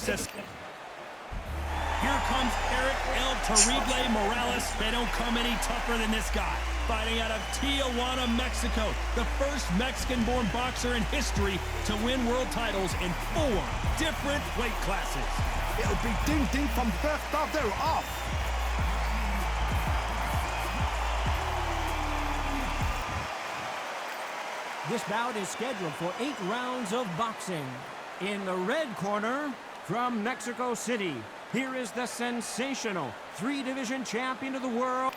a... Here comes Eric El Terrible Morales. They don't come any tougher than this guy. Fighting out of Tijuana, Mexico. The first Mexican-born boxer in history to win world titles in 4 different weight classes. It'll be ding-ding from first off. They're off. This bout is scheduled for 8 rounds of boxing. In the red corner, from Mexico City, here is the sensational 3-division champion of the world.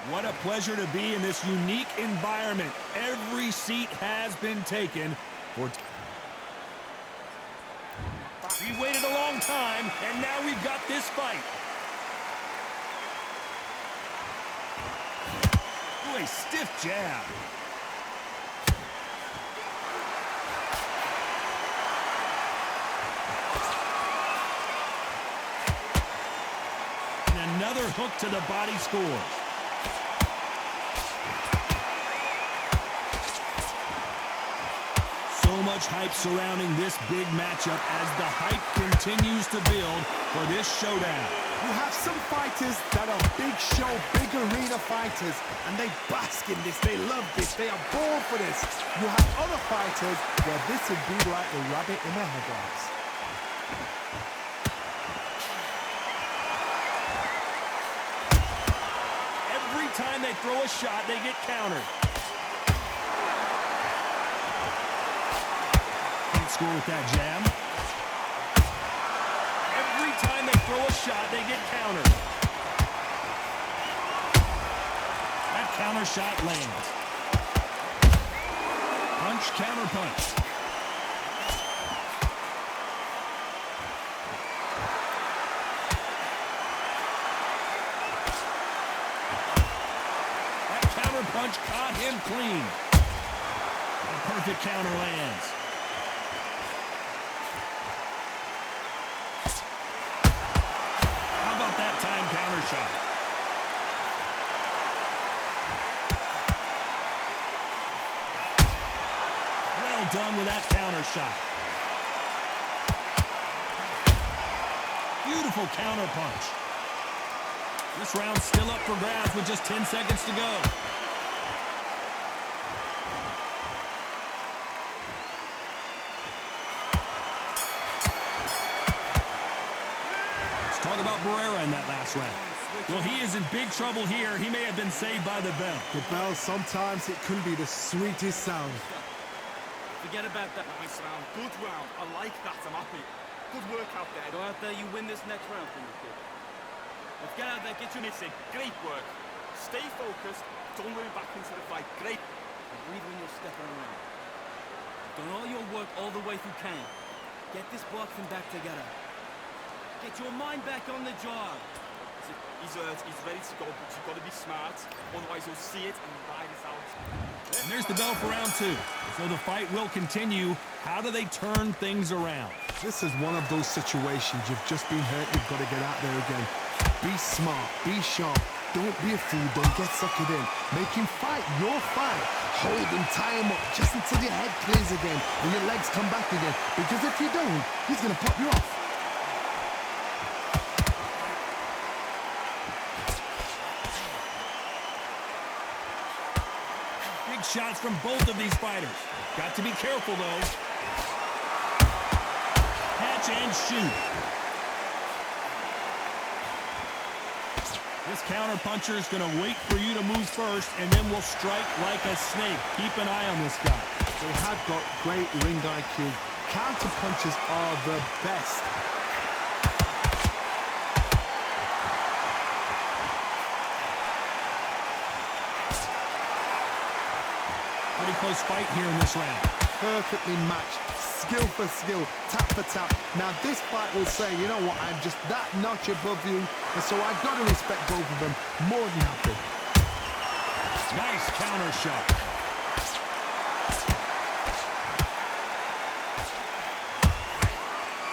What a pleasure to be in this unique environment. Every seat has been taken for... We waited a long time, and now we've got this fight. Ooh, a stiff jab. And another hook to the body scores. So much hype surrounding this big matchup as the hype continues to build for this showdown. You have some fighters that are big show, big arena fighters, and they bask in this, they love this, they are born for this. You have other fighters where this would be like the rabbit in the headlights. Every time they throw a shot, they get countered. Score with that jab. Every time they throw a shot, they get countered. That counter shot lands. Punch, counter punch. That counter punch caught him clean. A perfect counter lands. Shot. Well done with that counter shot. Beautiful counter punch. This round's still up for grabs with just 10 seconds to go. Let's talk about Barrera in that last round. Well, he is in big trouble here. He may have been saved by the bell. The bell, sometimes it can be the sweetest sound. Forget about that. Nice round. Good round. I like that. I'm happy. Good work out there. Go out there, you win this next round for me, kid. Let's get out there, get you missing. Great work. Stay focused. Don't worry back into the fight. Great. And breathe when you're stepping around. You've done all your work all the way through camp. Get this boxing back together. Get your mind back on the job. He's ready to go, but you've got to be smart. Otherwise, you'll see it and ride it out. And there's the bell for round 2. So the fight will continue. How do they turn things around? This is one of those situations. You've just been hurt. You've got to get out there again. Be smart. Be sharp. Don't be a fool. Don't get suckered in. Make him fight your fight. Hold him, tie him up, just until your head clears again and your legs come back again. Because if you don't, he's going to pop you off. Shots from both of these fighters. Got to be careful, though. Catch and shoot. This counter-puncher is going to wait for you to move first, and then will strike like a snake. Keep an eye on this guy. They have got great ring IQ. Counter-punches are the best. Close fight here in this round. Perfectly matched, skill for skill, tap for tap. Now this fight will say, you know what, I'm just that notch above you, and so I've got to respect both of them more than happy. Nice counter shot.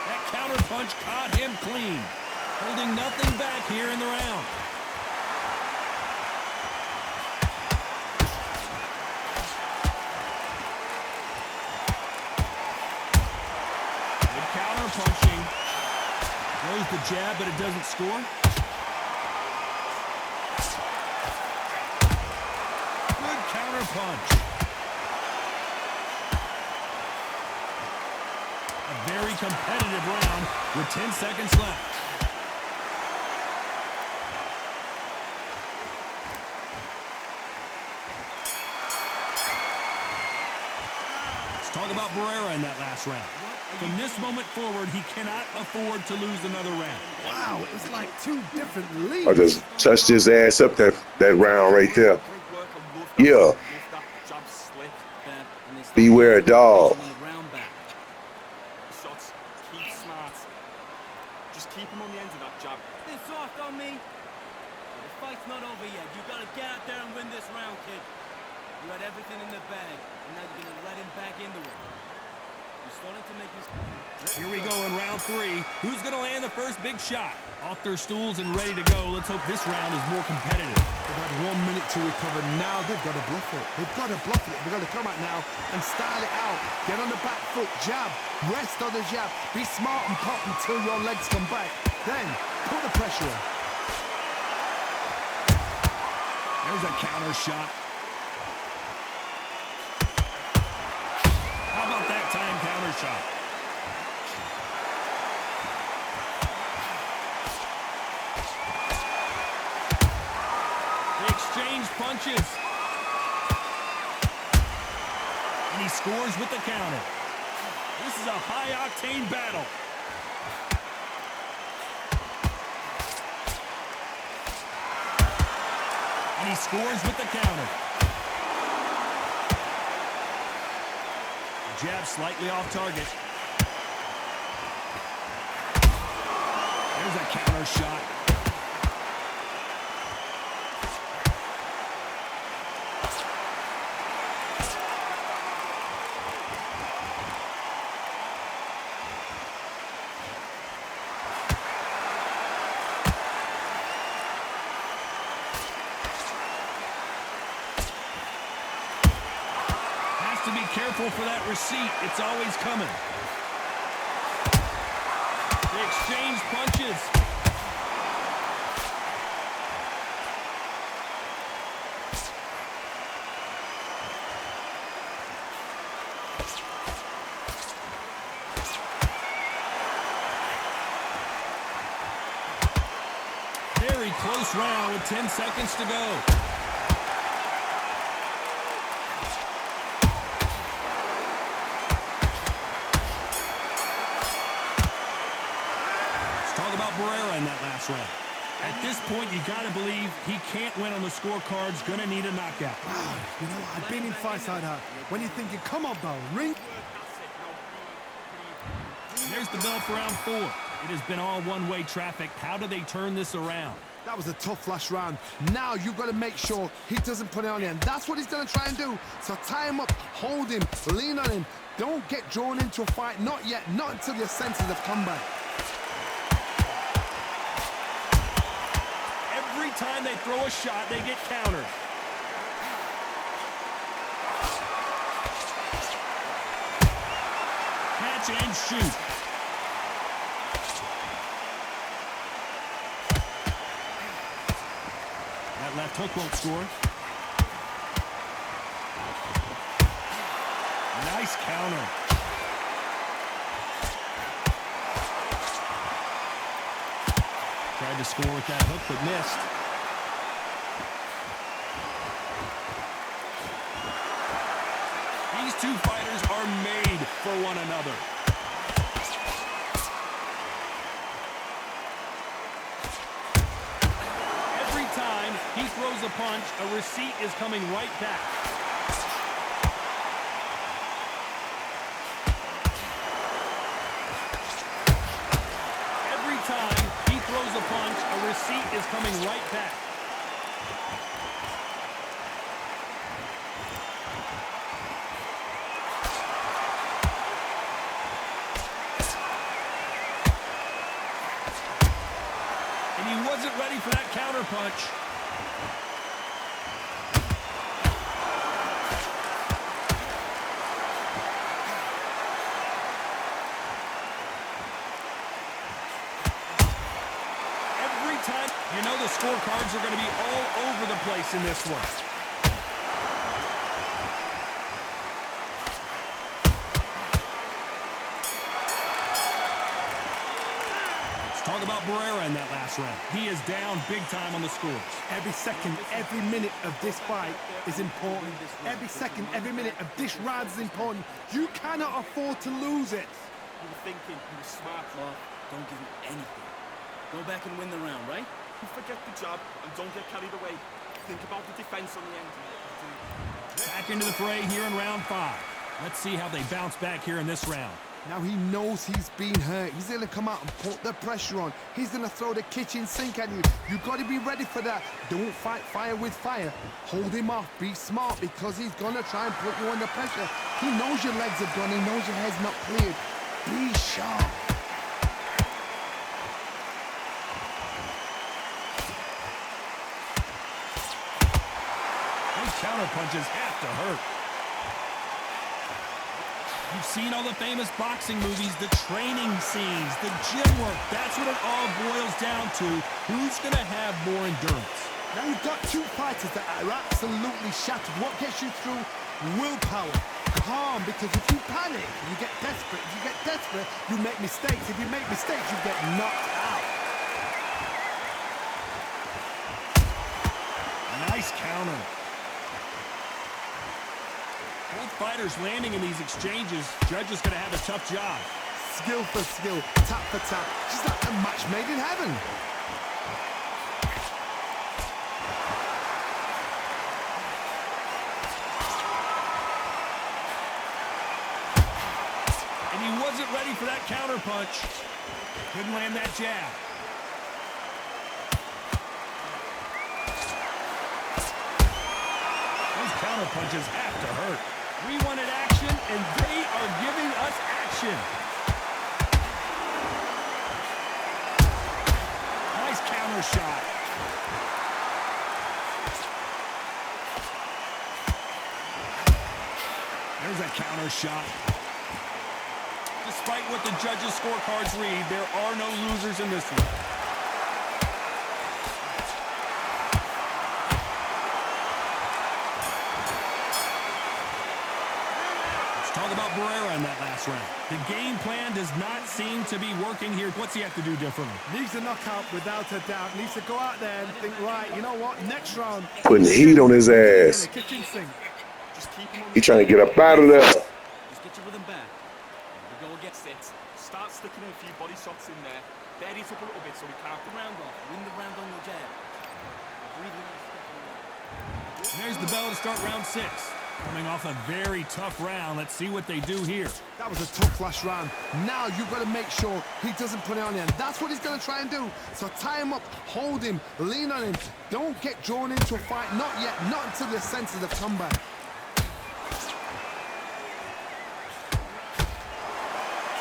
That counter punch caught him clean, holding nothing back here in the round. Punching. Throws the jab, but it doesn't score. Good counter punch. A very competitive round with 10 seconds left. Let's talk about Barrera in that last round. From this moment forward, he cannot afford to lose another round. Wow, it was like two different leagues. I just touched his ass up that round right there. Yeah. Beware a dog. Shots, keep smart. Just keep him on the end of that jab. They're soft on me. The fight's not over yet. You gotta get out there and win this round, kid. You had everything in the bag, and now you're gonna let him back into it. You're starting to make this. Here we go in round 3. Who's going to land the first big shot? Off their stools and ready to go. Let's hope this round is more competitive. They've had 1 minute to recover. Now they've got to bluff it. They've got to bluff it. They've got to come out now and style it out. Get on the back foot, jab, rest on the jab. Be smart and pop until your legs come back. Then put the pressure on. There's a counter shot. How about that time counter shot? They exchange punches. And he scores with the counter. This is a high-octane battle. And he scores with the counter. Jab slightly off target. There's a counter shot. To be careful for that receipt. It's always coming. They exchange punches. Very close round with 10 seconds to go. Barrera in that last round. At this point, you got to believe he can't win on the scorecards. Going to need a knockout. Wow, you know, I've been in fights like that. When you're thinking, come on, Bell, ring. There's the bell for round 4. It has been all one-way traffic. How do they turn this around? That was a tough last round. Now you've got to make sure he doesn't put it on you. And that's what he's going to try and do. So tie him up, hold him, lean on him. Don't get drawn into a fight. Not yet. Not until your senses have come back. Every time they throw a shot, they get countered. Catch and shoot. That left hook won't score. Nice counter. Tried to score with that hook, but missed. These two fighters are made for one another. Every time he throws a punch, a receipt is coming right back. Every time he throws a punch, a receipt is coming right back. And he wasn't ready for that counter punch. time, you know the scorecards are going to be all over the place in this one. Talk about Barrera in that last round. He is down big time on the scores. Every second, every minute of this fight is important. Every second, every minute of this round is important. You cannot afford to lose it. You were thinking, you were smart, Mark. Don't give him anything. Go back and win the round, right? You forget the job and don't get carried away. Think about the defense on the end. Back into the fray here in round 5. Let's see how they bounce back here in this round. Now he knows he's been hurt. He's going to come out and put the pressure on. He's going to throw the kitchen sink at you. You've got to be ready for that. Don't fight fire with fire. Hold him off. Be smart because he's going to try and put you under pressure. He knows your legs are gone. He knows your head's not cleared. Be sharp. Those counter punches have to hurt. You've seen all the famous boxing movies, the training scenes, the gym work. That's what it all boils down to. Who's going to have more endurance? Now you've got two fighters that are absolutely shattered. What gets you through? Willpower. Calm, because if you panic, you get desperate. If you get desperate, you make mistakes. If you make mistakes, you get knocked out. Nice counter. Both fighters landing in these exchanges. Judge is going to have a tough job. Skill for skill, tap for tap. Just like a match made in heaven. And he wasn't ready for that counter punch. Couldn't land that jab. Those counter punches have to hurt. We wanted action, and they are giving us action. Nice counter shot. There's a counter shot. Despite what the judges' scorecards read, there are no losers in this one. Talk about Barrera in that last round. The game plan does not seem to be working here. What's he have to do differently? Needs a knockout without a doubt. Needs to go out there and think, right, you know what, next round. Putting heat on his ass. Kitchen sink. Just keep him on He trying to get up out of there. Just get your rhythm back. We go against it. Start sticking in a few body shots in there. Bury it up a little bit so we can't the round off. Win the round on your jab. There's the bell to start round 6. Coming off a very tough round. Let's see what they do here. That was a tough last round. Now you've got to make sure he doesn't put it on him. That's what he's going to try and do. So tie him up, hold him, lean on him. Don't get drawn into a fight. Not yet. Not until the senses have come back.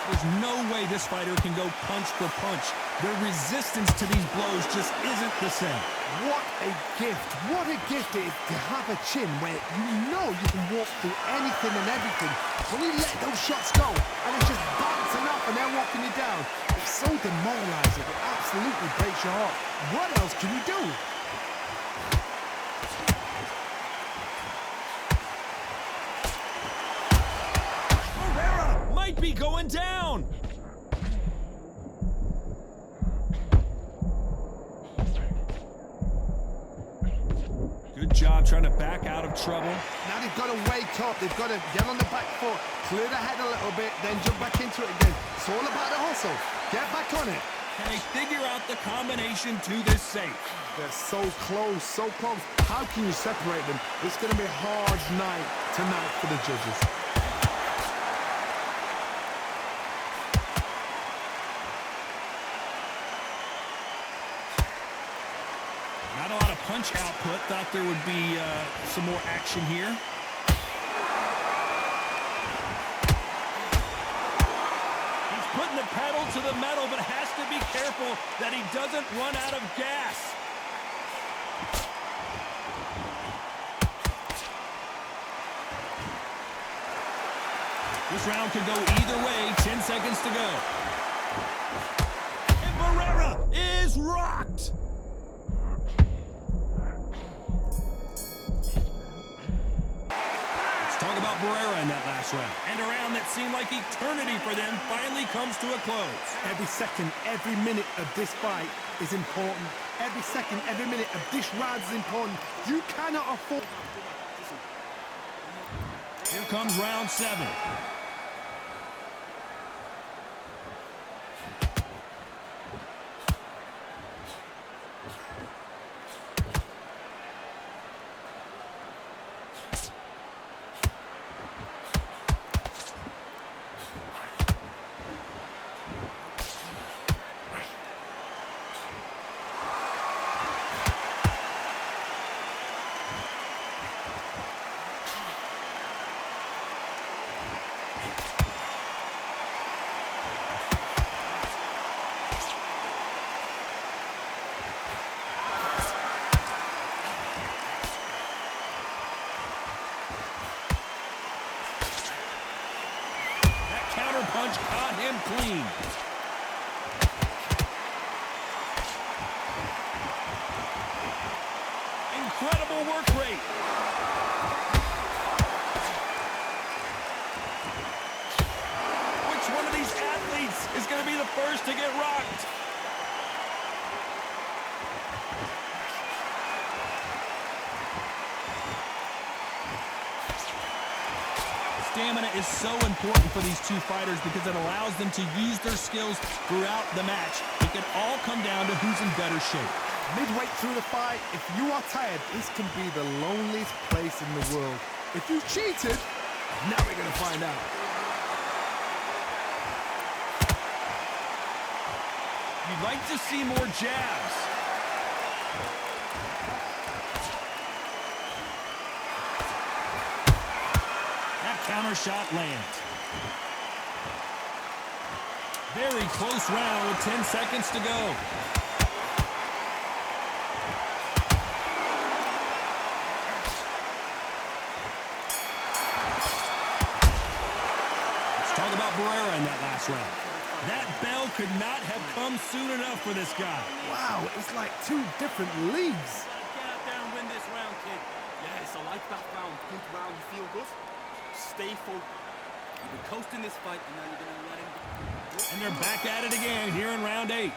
There's no way this fighter can go punch for punch. The resistance to these blows just isn't the same. What a gift. What a gift it is to have a chin where you know you can walk through anything and everything. When you let those shots go and it's just bouncing up and they're walking you down, it's so demoralizing. It absolutely breaks your heart. What else can you do? Barrera might be going down. Good job trying to back out of trouble. Now they've got to wake up. They've got to get on the back foot, clear the head a little bit, then jump back into it again. It's all about the hustle. Get back on it. Can they figure out the combination to this safe? They're so close, so close. How can you separate them? It's going to be a hard night tonight for the judges. Not a lot of punch output. Thought there would be some more action here. He's putting the pedal to the metal, but has to be careful that he doesn't run out of gas. This round could go either way. 10 seconds to go. And Barrera is rocked. last round. And a round that seemed like eternity for them finally comes to a close. Every second, every minute of this fight is important. Every second, every minute of this round is important. You cannot afford... Here comes round 7. Punch caught him clean. Incredible work rate. Which one of these athletes is going to be the first to get rocked? Stamina is so important for these two fighters because it allows them to use their skills throughout the match. It can all come down to who's in better shape. Midway through the fight, if you are tired, this can be the loneliest place in the world. If you cheated, now we're going to find out. You'd like to see more jabs. Counter shot lands. Very close round with 10 seconds to go. Let's talk about Barrera in that last round. That bell could not have come soon enough for this guy. Wow, it's like two different leagues. Get out there and win this round, kid. Yes, I like that round. Good round. You feel good? Stay focused. You've been coasting this fight, and now you're going to let him... And they're back at it again here in round 8.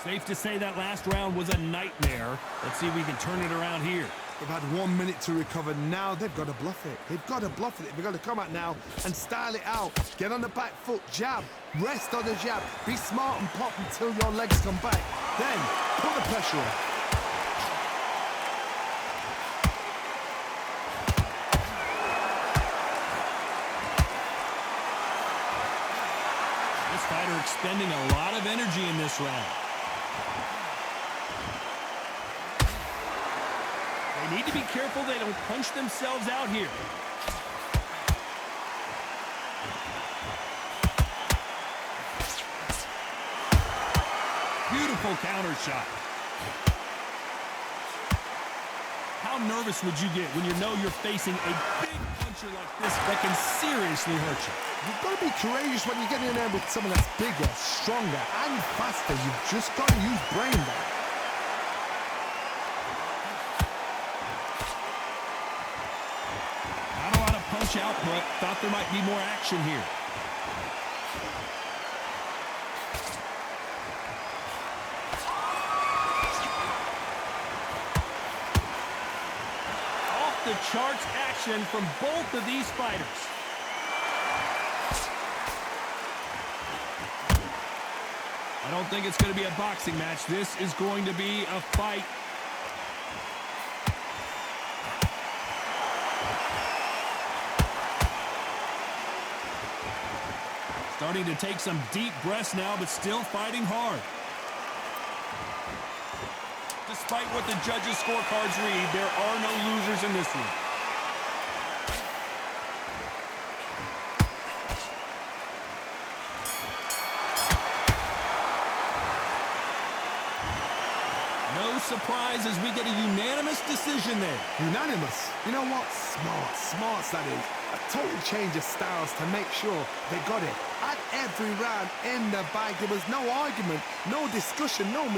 Safe to say that last round was a nightmare. Let's see if we can turn it around here. They've had 1 minute to recover. Now they've got to bluff it. They've got to bluff it. They've got to come out now and style it out. Get on the back foot, jab, rest on the jab. Be smart and pop until your legs come back. Then put the pressure on. Fighter expending a lot of energy in this round. They need to be careful they don't punch themselves out here. Beautiful counter shot. How nervous would you get when you know you're facing a big puncher like this that can seriously hurt you? You've got to be courageous when you get in there with someone that's bigger, stronger, and faster. You've just got to use brain there. Not a lot of punch output. Thought there might be more action here. Off the charts action from both of these fighters. I don't think it's going to be a boxing match. This is going to be a fight. Starting to take some deep breaths now, but still fighting hard. Despite what the judges' scorecards read, there are no losers in this one. No surprise as we get a unanimous decision there. Unanimous? You know what? Smarts that is. A total change of styles to make sure they got it. At every round in the bag, there was no argument, no discussion, no